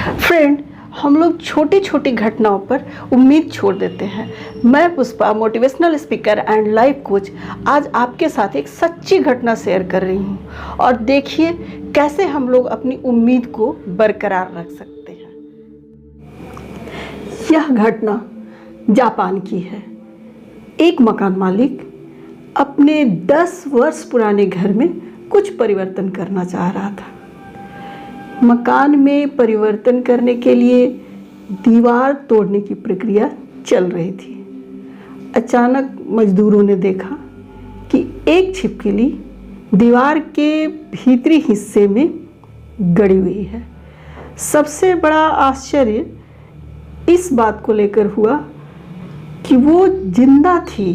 Friend, हम लोग छोटी छोटी घटनाओं पर उम्मीद छोड़ देते हैं। मैं Pushpa, motivational speaker and life coach, आज आपके साथ एक सच्ची घटना शेयर कर रही हूँ और देखिए कैसे हम लोग अपनी उम्मीद को बरकरार रख सकते हैं। यह घटना जापान की है। एक मकान मालिक अपने 10 वर्ष पुराने घर में कुछ परिवर्तन करना चाह रहा था। मकान में परिवर्तन करने के लिए दीवार तोड़ने की प्रक्रिया चल रही थी। अचानक मजदूरों ने देखा कि एक छिपकली दीवार के भीतरी हिस्से में गड़ी हुई है। सबसे बड़ा आश्चर्य इस बात को लेकर हुआ कि वो जिंदा थी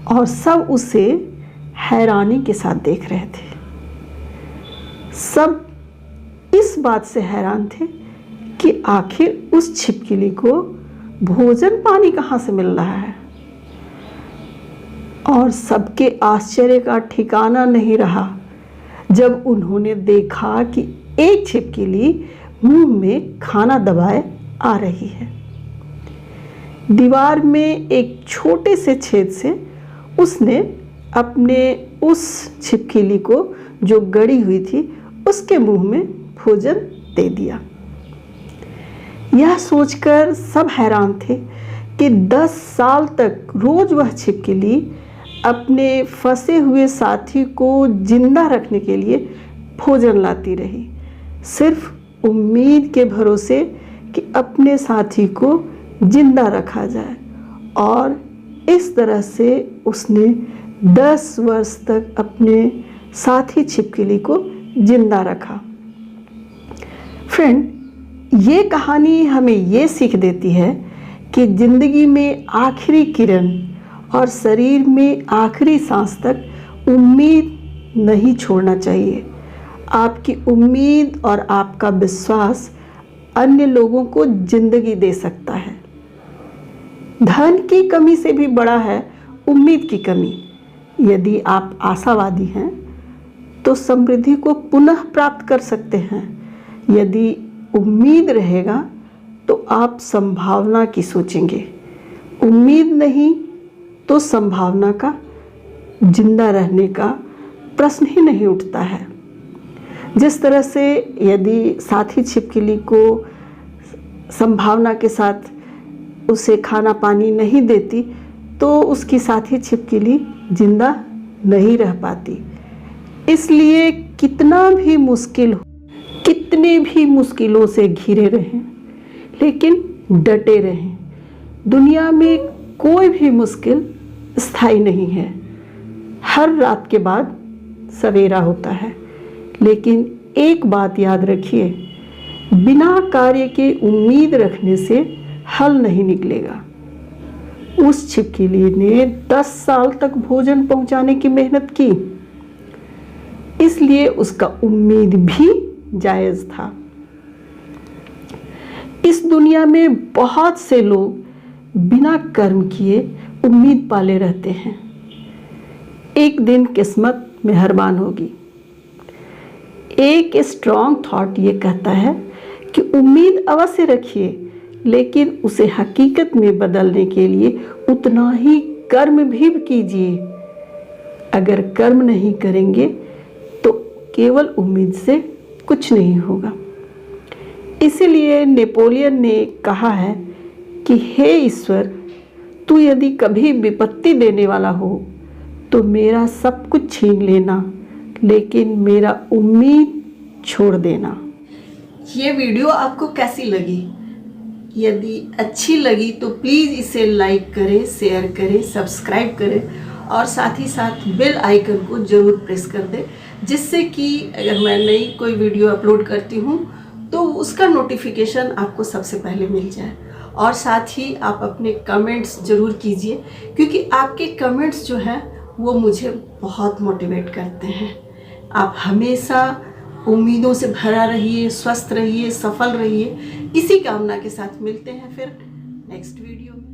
और सब उसे हैरानी के साथ देख रहे थे। सब इस बात से हैरान थे कि आखिर उस छिपकली को भोजन पानी कहाँ से मिल रहा है। और सबके आश्चर्य का ठिकाना नहीं रहा जब उन्होंने देखा कि एक छिपकली मुंह में खाना दबाए आ रही है। दीवार में एक छोटे से छेद से उसने अपने उस छिपकली को जो गड़ी हुई थी उसके मुंह में भोजन दे दिया। यह सोचकर सब हैरान थे कि 10 साल तक रोज वह छिपकली अपने फंसे हुए साथी को जिंदा रखने के लिए भोजन लाती रही, सिर्फ उम्मीद के भरोसे कि अपने साथी को जिंदा रखा जाए। और इस तरह से उसने 10 वर्ष तक अपने साथी छिपकली को जिंदा रखा। फ्रेंड, ये कहानी हमें ये सीख देती है कि ज़िंदगी में आखिरी किरण और शरीर में आखिरी सांस तक उम्मीद नहीं छोड़ना चाहिए। आपकी उम्मीद और आपका विश्वास अन्य लोगों को ज़िंदगी दे सकता है। धन की कमी से भी बड़ा है उम्मीद की कमी। यदि आप आशावादी हैं तो समृद्धि को पुनः प्राप्त कर सकते हैं। यदि उम्मीद रहेगा तो आप संभावना की सोचेंगे। उम्मीद नहीं तो संभावना का, जिंदा रहने का प्रश्न ही नहीं उठता है। जिस तरह से यदि साथी छिपकली को संभावना के साथ उसे खाना पानी नहीं देती तो उसकी साथी छिपकली जिंदा नहीं रह पाती। इसलिए कितना भी मुश्किल हो, कितनी भी मुश्किलों से घिरे रहें, लेकिन डटे रहें। दुनिया में कोई भी मुश्किल स्थायी नहीं है। हर रात के बाद सवेरा होता है। लेकिन एक बात याद रखिए, बिना कार्य के उम्मीद रखने से हल नहीं निकलेगा। उस छिपकली ने 10 साल तक भोजन पहुंचाने की मेहनत की, इसलिए उसका उम्मीद भी जायज था। इस दुनिया में बहुत से लोग बिना कर्म किए उम्मीद पाले रहते हैं। एक दिन किस्मत मेहरबान होगी। एक स्ट्रॉन्ग थॉट ये कहता है कि उम्मीद अवश्य रखिए, लेकिन उसे हकीकत में बदलने के लिए उतना ही कर्म भी कीजिए। अगर कर्म नहीं करेंगे तो केवल उम्मीद से कुछ नहीं होगा। इसीलिए नेपोलियन ने कहा है कि हे ईश्वर, तू यदि कभी विपत्ति देने वाला हो तो मेरा सब कुछ छीन लेना, लेकिन मेरा उम्मीद छोड़ देना। ये वीडियो आपको कैसी लगी? यदि अच्छी लगी तो प्लीज़ इसे लाइक करें, शेयर करें, सब्सक्राइब करें और साथ ही साथ बेल आइकन को ज़रूर प्रेस कर दें, जिससे कि अगर मैं नई कोई वीडियो अपलोड करती हूँ तो उसका नोटिफिकेशन आपको सबसे पहले मिल जाए। और साथ ही आप अपने कमेंट्स ज़रूर कीजिए, क्योंकि आपके कमेंट्स जो हैं वो मुझे बहुत मोटिवेट करते हैं। आप हमेशा उम्मीदों से भरा रहिए, स्वस्थ रहिए, सफल रहिए। इसी कामना के साथ मिलते हैं फिर नेक्स्ट वीडियो में।